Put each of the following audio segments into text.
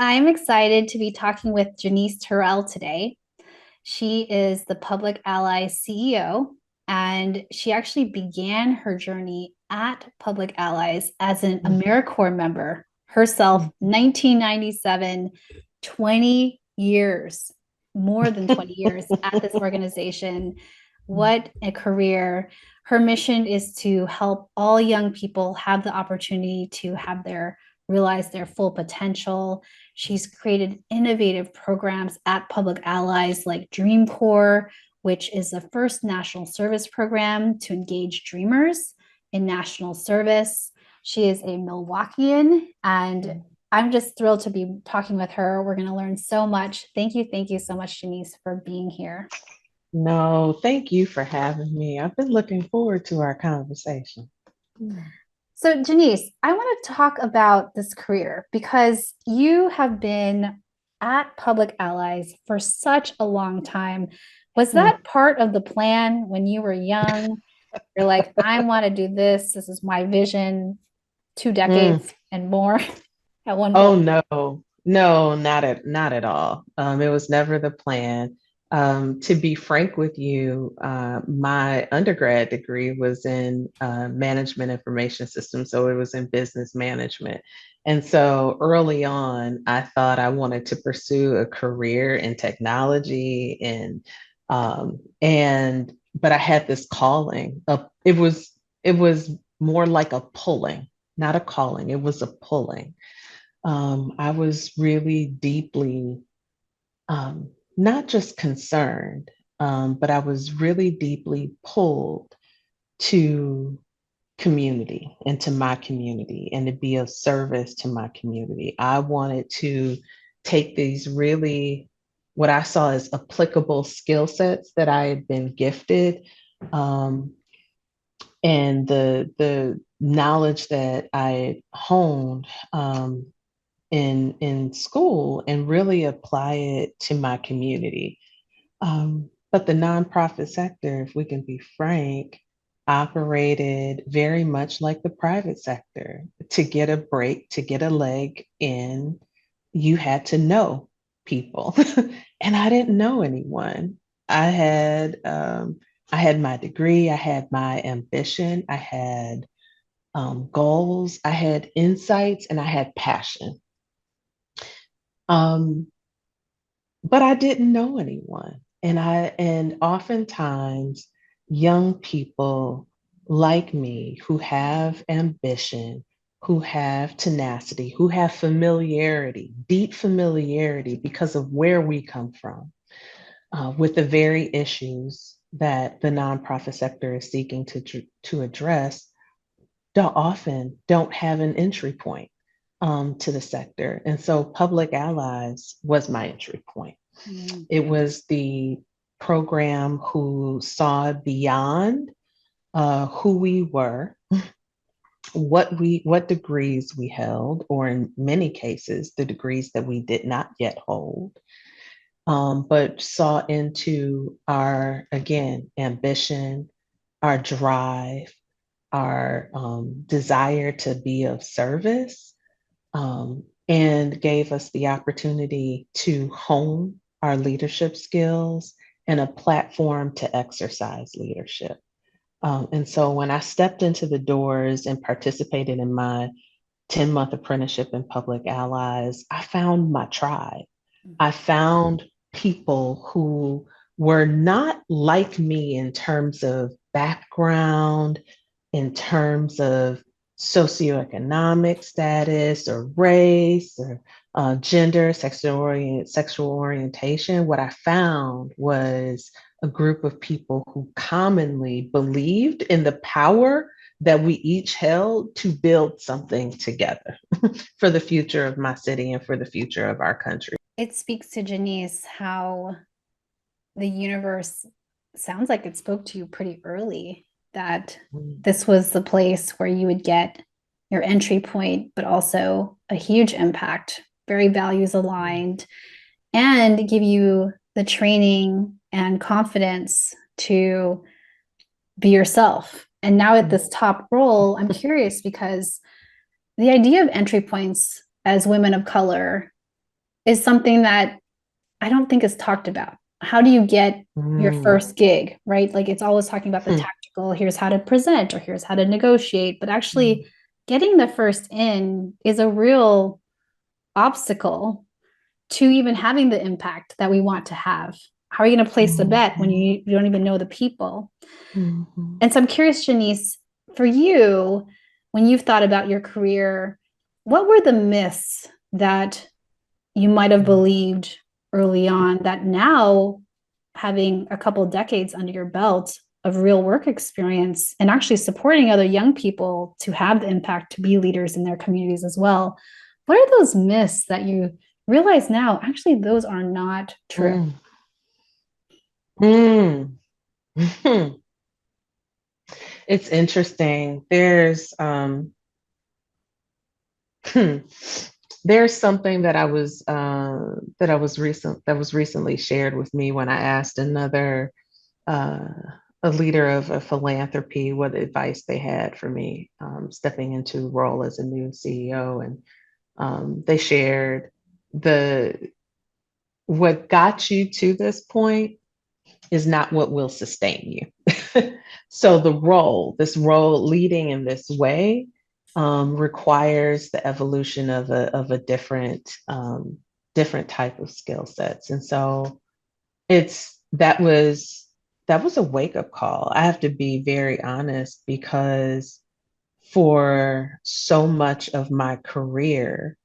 I'm excited to be talking with Jenise Terrell today. She is the Public Allies CEO, and she actually began her journey at Public Allies as an AmeriCorps member herself, 1997, 20 years, more than 20 years at this organization. What a career. Her mission is to help all young people have the opportunity to have their realize their full potential. She's created innovative programs at Public Allies like Dream Corps, which is the first national service program to engage dreamers in national service. She is a Milwaukeean, and I'm just thrilled to be talking with her. We're going to learn so much. Thank you so much, Jenise, for being here. No, thank you for having me. I've been looking forward to our conversation. So, Jenise, I want to talk about this career because you have been at Public Allies for such a long time. Was that part of the plan when you were young? You're like, I want to do this. This is my vision, 2 decades and more at one Oh point. no, not at all. It was never the plan. To be frank with you, my undergrad degree was in management information systems, so it was in business management. And so early on, I thought I wanted to pursue a career in technology and but I had this calling. It was more like a pulling, not a calling. It was a pulling. I was really deeply not just concerned, but I was really deeply pulled to community and to my community and to be of service to my community. I wanted to take these really, what I saw as applicable skill sets that I had been gifted, um, and the knowledge that I honed in school and really apply it to my community. But the nonprofit sector, if we can be frank, operated very much like the private sector. To get a break, to get a leg in, you had to know people, and I didn't know anyone. I had um, I had my degree, I had my ambition, I had goals, I had insights, and I had passion. Um, but I didn't know anyone. And oftentimes young people like me who have ambition, who have tenacity, who have familiarity, deep familiarity because of where we come from, with the very issues that the nonprofit sector is seeking to address, don't have an entry point to the sector. And so Public Allies was my entry point. Mm. It was the program who saw beyond who we were, what degrees we held, or in many cases, the degrees that we did not yet hold, but saw into our, again, ambition, our drive, our desire to be of service, and gave us the opportunity to hone our leadership skills and a platform to exercise leadership. And so when I stepped into the doors and participated in my 10-month apprenticeship in Public Allies, I found my tribe. I found people who were not like me in terms of background, in terms of socioeconomic status or race or gender, sexual orientation. What I found was a group of people who commonly believed in the power that we each held to build something together for the future of my city and for the future of our country. It speaks to Jenise how the universe sounds like it spoke to you pretty early that this was the place where you would get your entry point, but also a huge impact, very values aligned, and give you the training and confidence to be yourself. And now at this top role, I'm curious because the idea of entry points as women of color is something that I don't think is talked about. How do you get your Mm, first gig, right? Like it's always talking about the hmm, tactical, here's how to present or here's how to negotiate, but mm, actually getting the first in is a real obstacle to even having the impact that we want to have. How are you going to place the bet when mhm, you don't even know the people? mhm, And so I'm curious, Jenise, for you, when you've thought about your career, what were the myths that you might have mhm, believed early on that now, having a couple of decades under your belt of real work experience and actually supporting other young people to have the impact to be leaders in their communities as well, what are those myths that you realize now actually those are not true? mm, mm, mhm. It's interesting. Hmm, there's something that was recently shared with me when I asked another uh, a leader of a philanthropy what advice they had for me stepping into the role as a new CEO, and they shared the what got you to this point is not what will sustain you. So this role leading in this way, requires the evolution of a different type of skill sets. And so it's that was a wake up call. I have to be very honest because for so much of my career,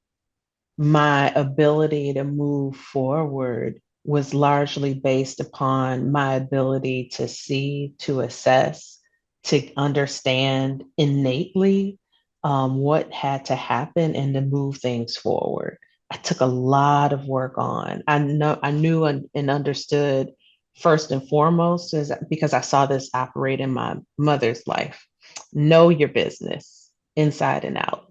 my ability to move forward was largely based upon my ability to see, to assess, to understand innately what had to happen and to move things forward. I took a lot of work on. I knew and understood first and foremost because I saw this operate in my mother's life. Know your business inside and out.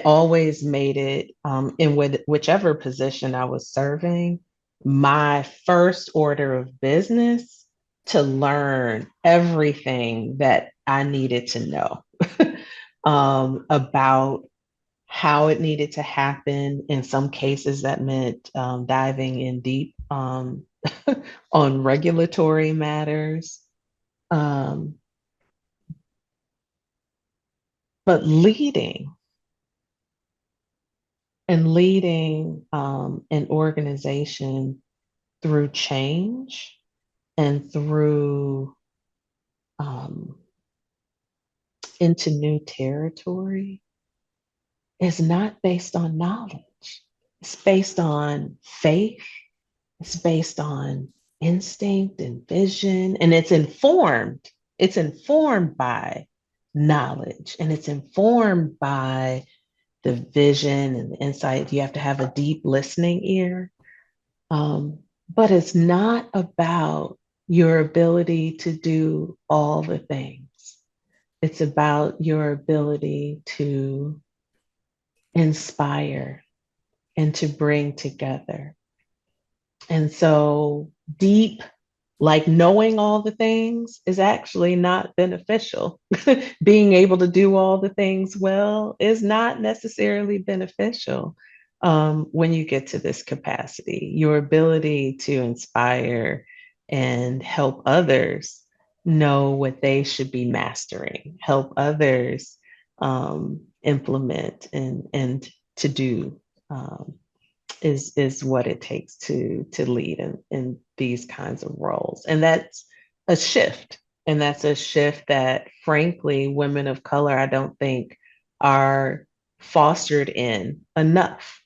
Always made it in whichever position I was serving, my first order of business to learn everything that I needed to know about how it needed to happen. In some cases, that meant diving in deep on regulatory matters. Um, but leading an organization through change and through um, into new territory is not based on knowledge. It's based on faith. It's based on instinct and vision, and it's informed. It's informed by knowledge, and it's informed by the vision and the insight. You have to have a deep listening ear. But it's not about your ability to do all the things. It's about your ability to inspire and to bring together. And so deep, like knowing all the things is actually not beneficial. Being able to do all the things well is not necessarily beneficial when you get to this capacity. Your ability to inspire and help others know what they should be mastering, help others implement and to do. Is what it takes to lead in these kinds of roles. And that's a shift. And that's a shift that frankly women of color I don't think are fostered in enough.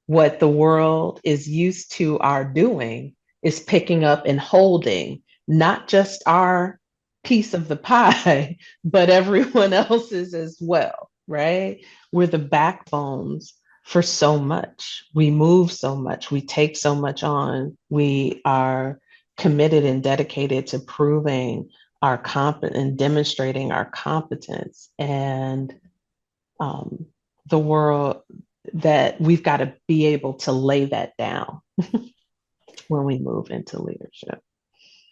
What the world is used to our doing is picking up and holding not just our piece of the pie, but everyone else's as well, right? We're the backbones for so much. We move so much. We take so much on. We are committed and dedicated to proving our competence and demonstrating our competence. And um, the world that we've got to be able to lay that down when we move into leadership.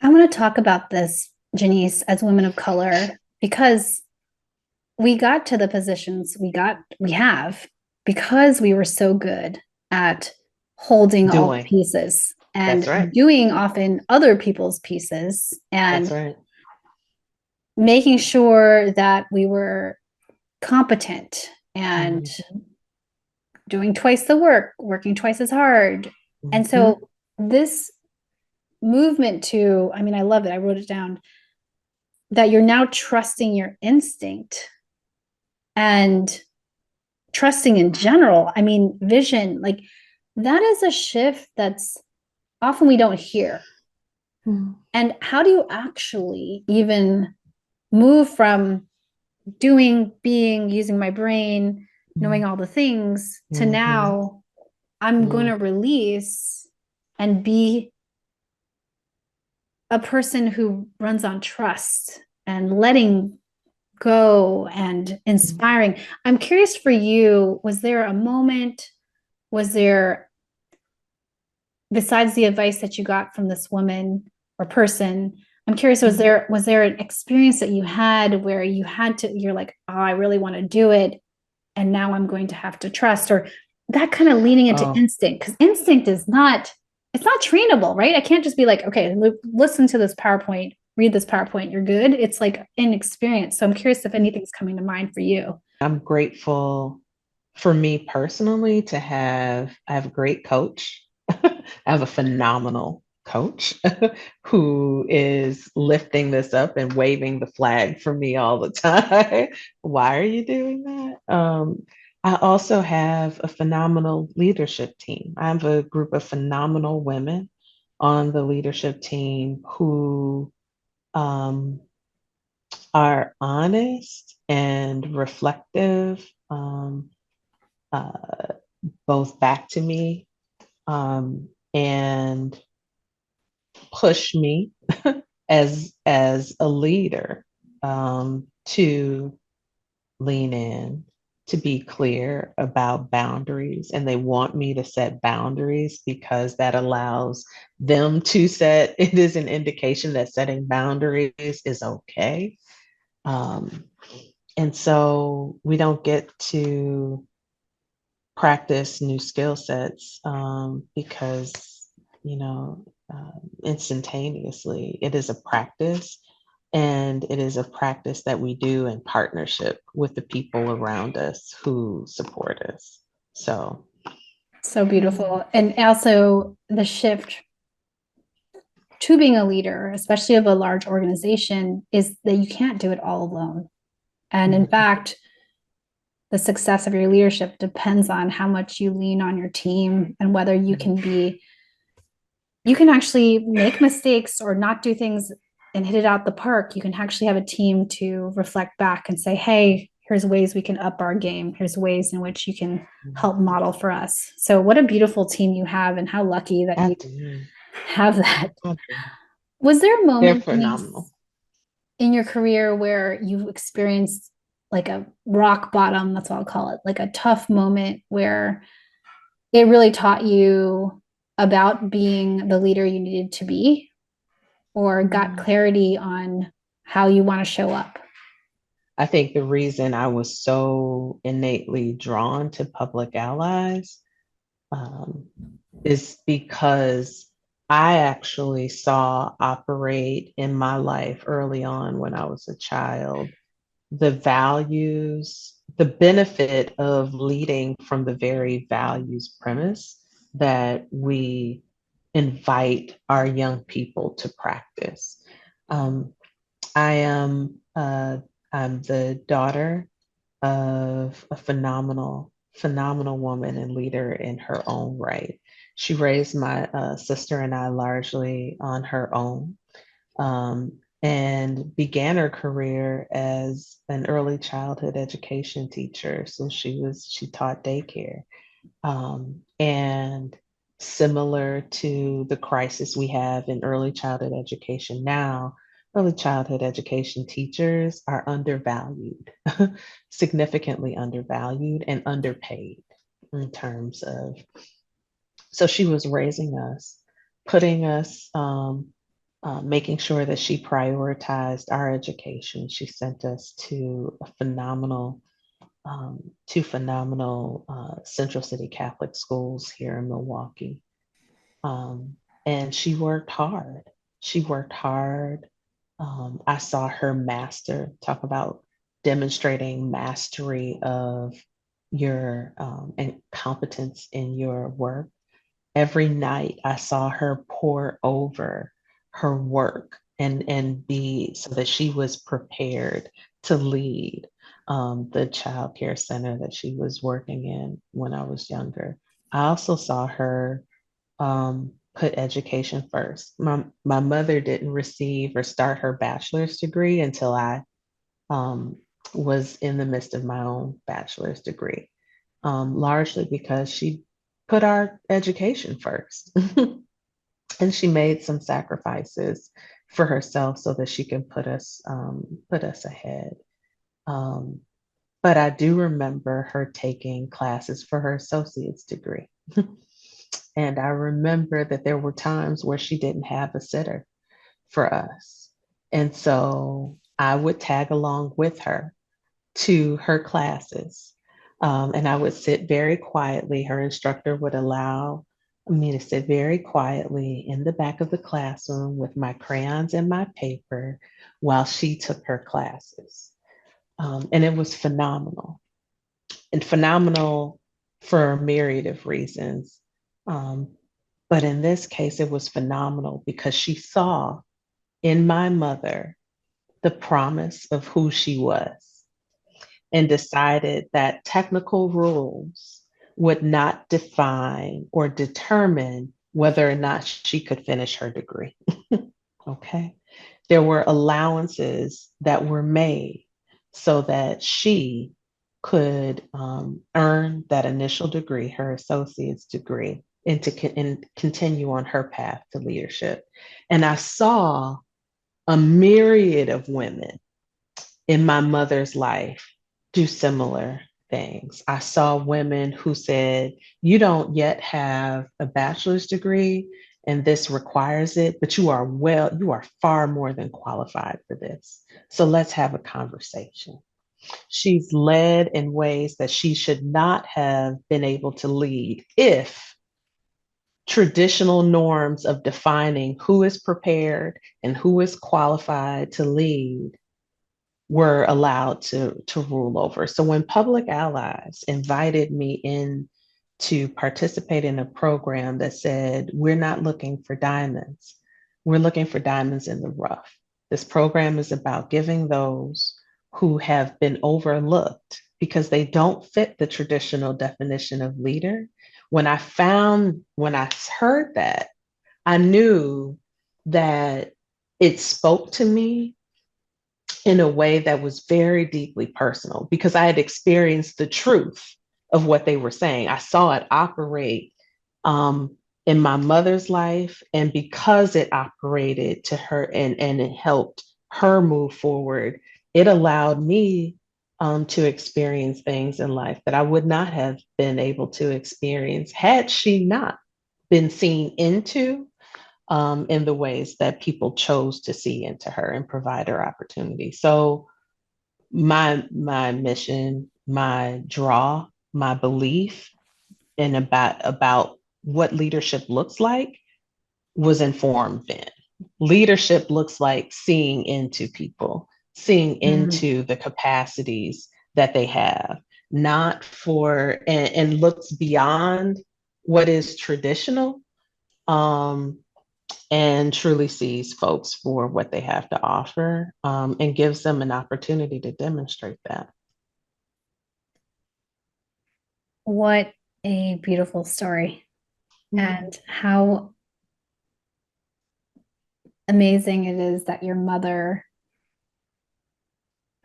I want to talk about this, Jenise, as women of color, because we got to the positions we have because we were so good. at holding all the Doing. pieces That's and right. doing often other people's pieces That's and right. making sure that we were competent and Mhm. doing twice the work, working twice as hard. And Mhm. so this movement to, I mean, I love it. I wrote it down that you're now trusting your instinct and trusting in general. I mean, vision, like that is a shift that's often we don't hear. Mhm. And how do you actually even move from doing, being, using my brain, knowing all the things to Mhm. now I'm going Mhm. to release and be a person who runs on trust and letting go and inspiring. I'm curious for you, was there a moment, was there, besides the advice that you got from this woman or person, I'm curious, was there an experience that you had where you had to, you're like, oh, I really want to do it, and now I'm going to have to trust, or that kind of leaning into Oh, instinct, because instinct is not, it's not trainable, right? I can't just be like, okay, listen to this PowerPoint, read this PowerPoint, you're good. It's like inexperience. So I'm curious if anything's coming to mind for you. I'm grateful for me personally to have I have a great coach. I have a phenomenal coach who is lifting this up and waving the flag for me all the time. Why are you doing that? I also have a phenomenal leadership team. I have a group of phenomenal women on the leadership team who um, are honest and reflective, uh, both back to me, and push me as a leader, to lean in, to be clear about boundaries. And they want me to set boundaries because that allows them to set, it is an indication that setting boundaries is okay. Um, and so we don't get to practice new skill sets, because, you know, instantaneously. It is a practice, and it is a practice that we do in partnership with the people around us who support us. So, So yeah. beautiful. And also the shift to being a leader, especially of a large organization, is that you can't do it all alone. And in Mhm. fact, the success of your leadership depends on how much you lean on your team and whether you can be, you can actually make mistakes or not do things and hit it out the park. You can actually have a team to reflect back and say, hey, here's ways we can up our game. Here's ways in which you can help model for us. So what a beautiful team you have, and how lucky that I you do. have that. I do. Was there a They're moment, phenomenal. Denise, in your career where you experienced like a rock bottom, that's what I'll call it, like a tough moment where it really taught you about being the leader you needed to be, or got Mm. clarity on how you want to show up? I think the reason I was so innately drawn to public allies, um, is because I actually saw operate in my life early on when I was a child the values, the benefit of leading from the very values premise that we invite our young people to practice. Um, I am I'm the daughter of a phenomenal woman and leader in her own right. She raised my sister and I largely on her own, and began her career as an early childhood education teacher. So she taught daycare. And similar to the crisis we have in early childhood education now, early childhood education teachers are undervalued, significantly undervalued and underpaid in terms of, so she was raising us, putting us, making sure that she prioritized our education. She sent us to a phenomenal two phenomenal Central City Catholic schools here in Milwaukee. Um, and she worked hard. She worked hard. I saw her master, talk about demonstrating mastery of your and competence in your work. Every night I saw her pour over her work and be so that she was prepared to lead the child care center that she was working in when I was younger. I also saw her put education first. My mother didn't receive or start her bachelor's degree until I um, was in the midst of my own bachelor's degree, largely because she put our education first. And she made some sacrifices for herself so that she can put us ahead. Um, but I do remember her taking classes for her associate's degree. And I remember that there were times where she didn't have a sitter for us. And so I would tag along with her to her classes. And I would sit very quietly. Her instructor would allow me to sit very quietly in the back of the classroom with my crayons and my paper while she took her classes. And it was phenomenal and phenomenal for a myriad of reasons. Um, but in this case, it was phenomenal because she saw in my mother the promise of who she was and decided that technical rules would not define or determine whether or not she could finish her degree. Okay. There were allowances that were made so that she could earn that initial degree, her associate's degree, and continue on her path to leadership. And I saw a myriad of women in my mother's life do similar things. I saw women who said, "You don't yet have a bachelor's degree, and this requires it, but you are far more than qualified for this. So let's have a conversation." She's led in ways that she should not have been able to lead if traditional norms of defining who is prepared and who is qualified to lead were allowed to rule over. So when Public Allies invited me in to participate in a program that said, we're not looking for diamonds, we're looking for diamonds in the rough. This program is about giving those who have been overlooked because they don't fit the traditional definition of leader. When I heard that, I knew that it spoke to me in a way that was very deeply personal because I had experienced the truth of what they were saying. I saw it operate in my mother's life. And because it operated to her and it helped her move forward, it allowed me to experience things in life that I would not have been able to experience had she not been seen into in the ways that people chose to see into her and provide her opportunity. So my mission, my draw, my belief in about what leadership looks like was informed then. Leadership looks like seeing into people, seeing Mm. into the capacities that they have, not for and looks beyond what is traditional. Um, and truly sees folks for what they have to offer and gives them an opportunity to demonstrate that. What a beautiful story, Mhm. and how amazing it is that your mother,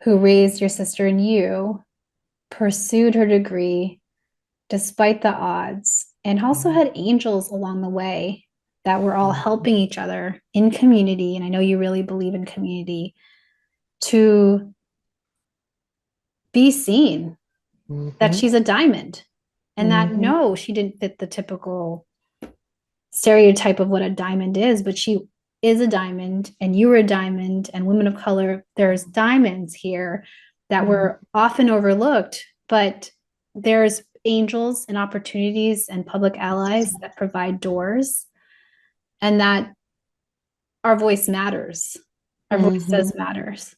who raised your sister and you, pursued her degree despite the odds and also Mhm. had angels along the way that were all Mhm. helping each other in community. And I know you really believe in community to be seen that Mhm. she's a diamond and that Mhm. no, she didn't fit the typical stereotype of what a diamond is, but she is a diamond and you were a diamond and women of color, there's diamonds here that Mhm. were often overlooked but there's angels and opportunities and public allies that provide doors, and that our voice matters. Our voice Hmm. does matters.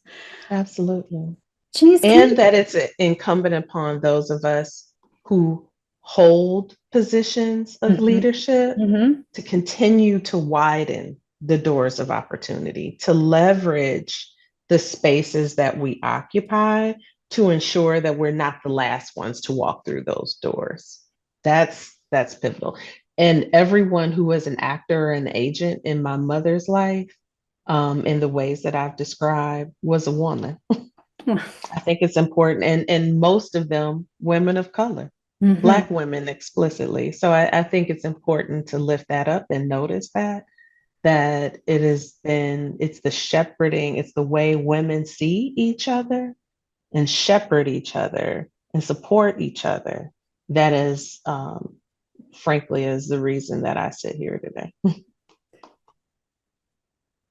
Absolutely. Jenise, can And you? that it's incumbent upon those of us who hold positions of Mhm, leadership mhm. to continue to widen the doors of opportunity, to leverage the spaces that we occupy to ensure that we're not the last ones to walk through those doors. That's pivotal. And everyone who was an actor or an agent in my mother's life, in the ways that I've described, was a woman. I think it's important, and most of them women of color, Mhm. Black women explicitly. So I think it's important to lift that up and notice that it has been, it's the shepherding, it's the way women see each other and shepherd each other and support each other. That is, frankly, is the reason that I sit here today.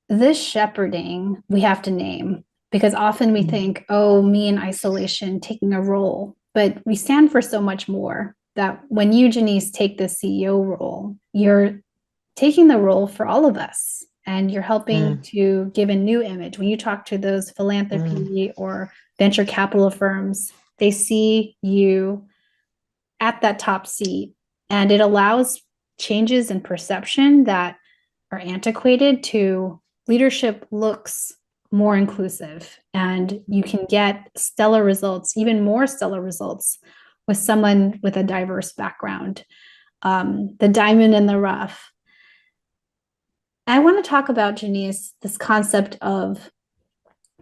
This shepherding we have to name, because often we think, oh, me in isolation, taking a role, but we stand for so much more. That when you, Jenise, take the CEO role, you're taking the role for all of us, and you're helping Mm, to give a new image. When you talk to those mm, philanthropy or venture capital firms, they see you at that top seat, and it allows changes in perception that are antiquated to leadership looks more inclusive, and you can get stellar results, even more stellar results, with someone with a diverse background. The diamond in the rough. I want to talk about, Jenise, this concept of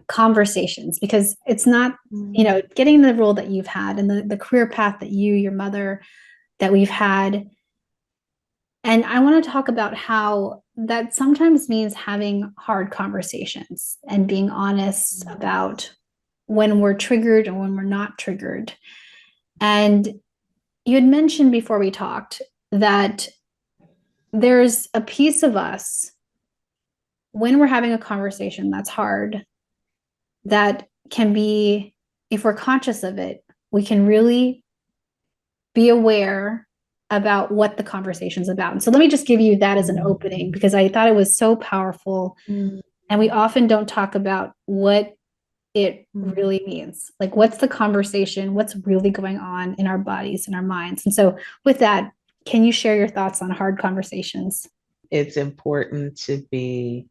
conversations, because it's not, mm, getting the role that you've had and the career path that your mother, that we've had. And I want to talk about how that sometimes means having hard conversations and being honest about when we're triggered and when we're not triggered. And you had mentioned before we talked that there's a piece of us when we're having a conversation that's hard, that can be, if we're conscious of it, we can really be aware about what the conversation's about. And so let me just give you that as an opening, because I thought it was so powerful. mm, And we often don't talk about what it mm. really means. Like, what's the conversation? What's really going on in our bodies and our minds? And so, with that, can you share your thoughts on hard conversations? It's important to be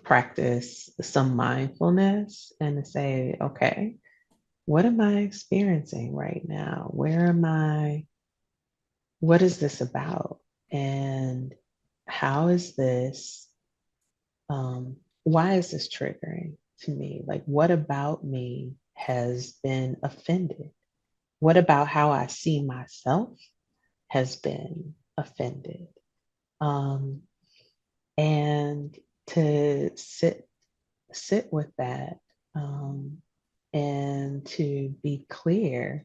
practice some mindfulness and to say, okay, what am I experiencing right now? Where am I? What is this about? And how is this? Why is this triggering to me? Like, what about me has been offended? What about how I see myself has been offended? Um, and to sit with that, um, and to be clear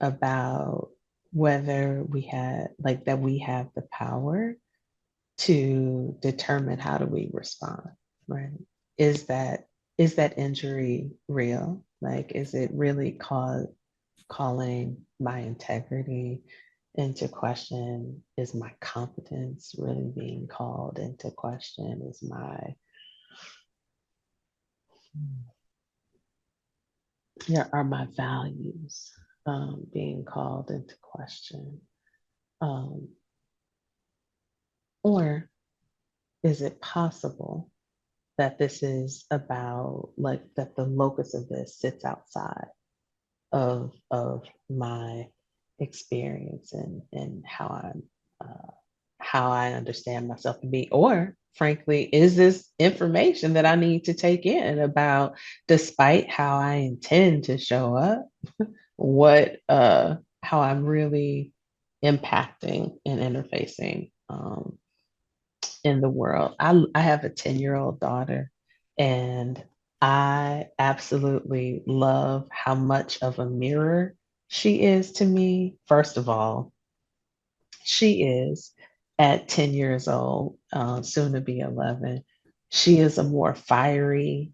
about whether we had like that we have the power to determine how do we respond, right? Is that injury real? Like, is it really calling my integrity into question? Is my competence really being called into question? Is my, yeah, are my values, being called into question? Um, or is it possible that this is about, like, that the locus of this sits outside of my experience and uh, how I understand myself to be? Or frankly, is this information that I need to take in about, despite how I intend to show up, what how I'm really impacting and interfacing, in the world. I have a 10-year-old daughter, and I absolutely love how much of a mirror she is to me. First of all, she is, at 10 years old, soon to be 11, she is a more fiery,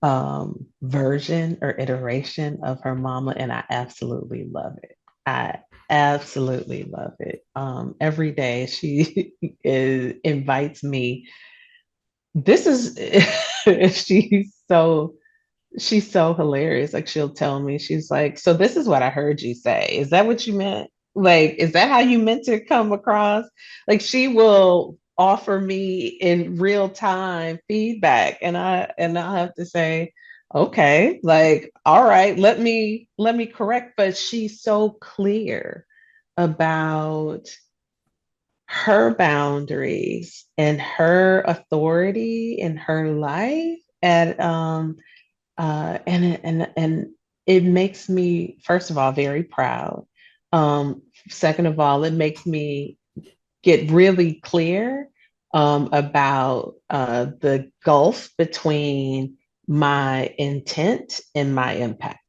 version or iteration of her mama, and I absolutely love it. I absolutely love it. Every day she invites me. This is she's so she's so hilarious. Like she'll tell me, she's like, "So this is what I heard you say. Is that what you meant? Like, is that how you meant to come across?" Like she will offer me in real time feedback, and I'll have to say, "Okay, like, all right, let me correct." But she's so clear about her boundaries and her authority in her life, and it makes me, first of all, very proud. Second of all, it makes me get really clear about the gulf between my intent and my impact,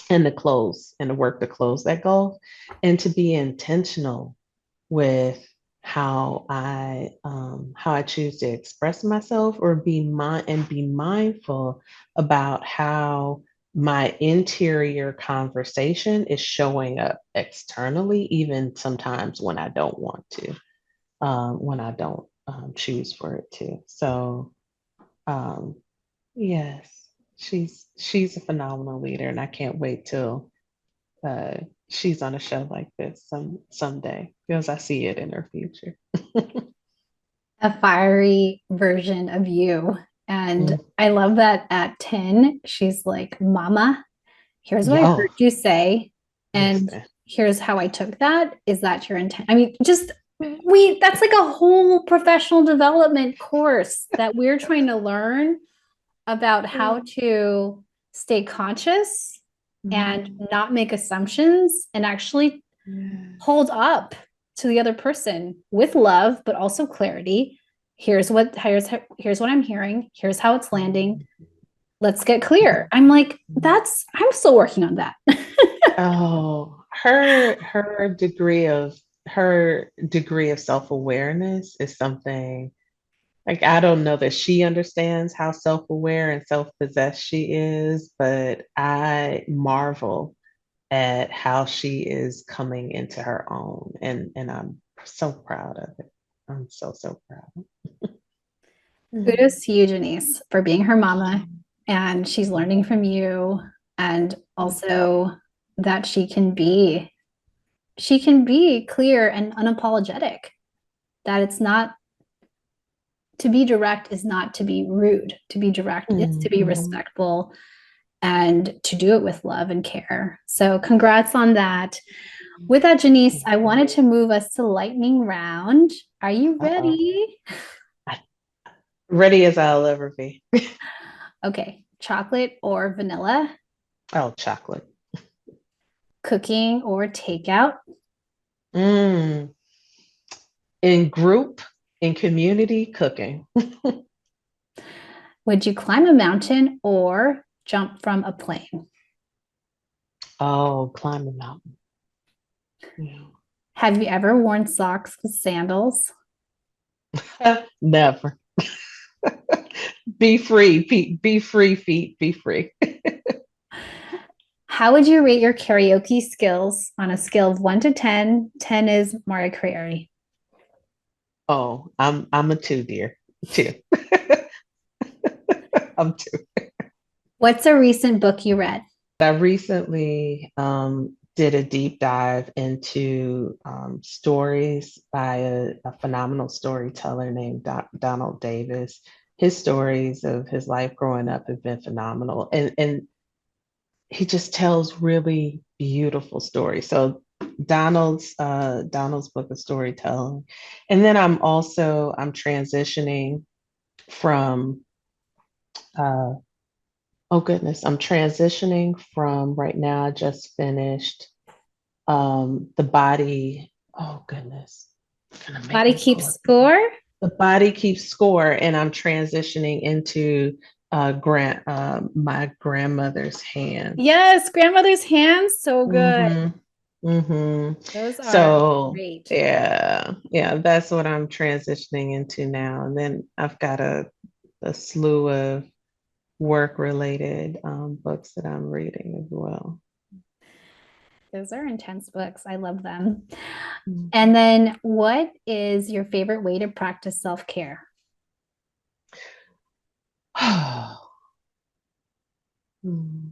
and the work to close that gulf, and to be intentional with how I choose to express myself, or be mindful about how my interior conversation is showing up externally, even sometimes when I don't want to, when I don't choose for it to. So um, yes, she's a phenomenal leader, and I can't wait till uh, she's on a show like this someday, because I see it in her future. A fiery version of you. And Mm. I love that at 10, she's like, Mama, here's what I heard Yo, you say. And listen. here's how I took that. Is that your intent? I mean, just that's like a whole professional development course that we're trying to learn about how to stay conscious and Mm. not make assumptions and actually Yes. hold up to the other person with love, but also clarity. Here's what I'm hearing. Here's how it's landing. Let's get clear. I'm like, I'm still working on that. Oh, her degree of self-awareness is something, like, I don't know that she understands how self-aware and self-possessed she is, but I marvel at how she is coming into her own, and I'm so proud of it. I'm so proud. Mm. Kudos to you, Jenise, for being her mama. And she's learning from you. And also that she can be clear and unapologetic. That it's not to be direct is not to be rude. To be direct is to be Mhm. respectful and to do it with love and care. So congrats on that. With that, Jenise, Thank I you. wanted to move us to lightning round. Are you Uh-oh. ready? Ready as I'll ever be. Okay, chocolate or vanilla, Oh, chocolate. cooking or takeout, Mm. In group, in community cooking. would you climb a mountain or jump from a plane? Oh, climb a mountain. Yeah. Have you ever worn socks with sandals? Never. Be free, Pete. Be free, feet. Be free. How would you rate your karaoke skills on a scale of 1 to 10? 10 is Mariah Carey. Oh, I'm a two, dear. Two. I'm two. What's a recent book you read? I recently did a deep dive into stories by a phenomenal storyteller named Donald Davis. His stories of his life growing up have been phenomenal, and he just tells really beautiful stories. So Donald's book of storytelling, and then I'm transitioning from uh, oh goodness, I'm transitioning from, right now. I just finished the body. Oh goodness, gonna make Body me pull Keeps up the book. Score? The body keeps score, and I'm transitioning into my grandmother's hands. Yes, Grandmother's Hands. So good. Mm-hmm. Mm-hmm. Those are So great. yeah, that's what I'm transitioning into now. And then I've got a slew of work related books that I'm reading as well. Those are intense books. I love them. Mhm. And then, what is your favorite way to practice self care? Hmm.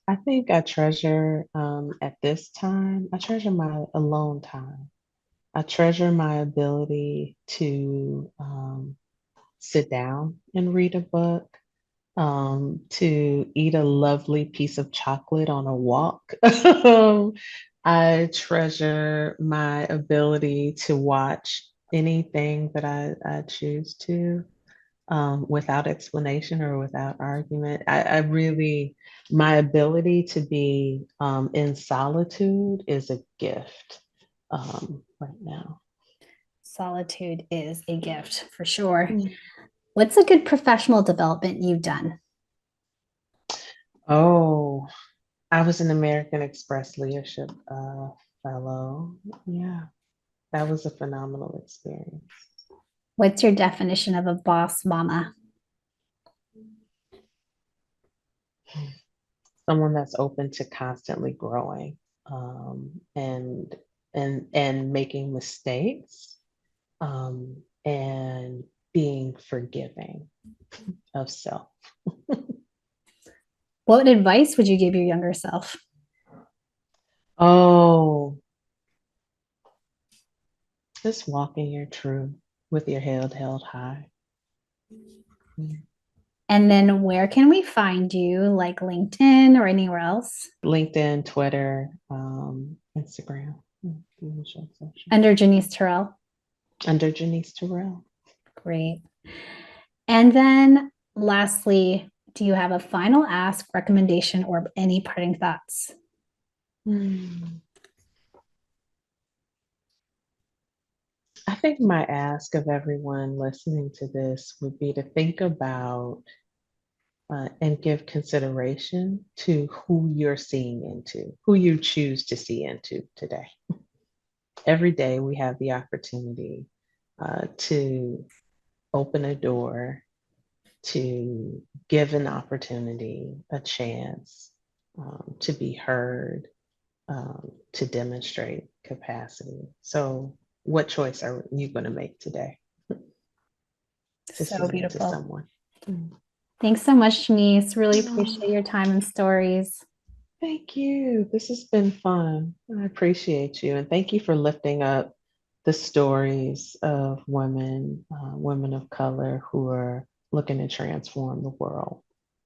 I think I treasure at this time, I treasure my alone time. I treasure my ability to sit down and read a book, to eat a lovely piece of chocolate on a walk. I treasure my ability to watch anything that I choose to without explanation or without argument. I really, my ability to be in solitude is a gift right now. Solitude is a gift for sure. Mm. What's a good professional development you've done? Oh, I was an American Express Leadership Fellow. Yeah, that was a phenomenal experience. What's your definition of a boss mama? Someone that's open to constantly growing and and making mistakes and being forgiving of self. What advice would you give your younger self? Oh, just walking your truth with your head held high. Mm. And then, where can we find you, like LinkedIn or anywhere else? LinkedIn, Twitter, Instagram, the usual socials. Under Jenise Terrell. Under Jenise Terrell. Great. And then, lastly, do you have a final ask, recommendation, or any parting thoughts? Hmm. I think my ask of everyone listening to this would be to think about and give consideration to who you're seeing into, who you choose to see into today. Every day we have the opportunity to open a door, to give an opportunity, a chance to be heard, to demonstrate capacity. So, what choice are you going to make today to So see into beautiful. someone? Mm. Thanks so much, Denise. Really Oh, appreciate your time and stories. thank you. This has been fun. I appreciate you. And thank you for lifting up the stories of women, women of color who are looking to transform the world.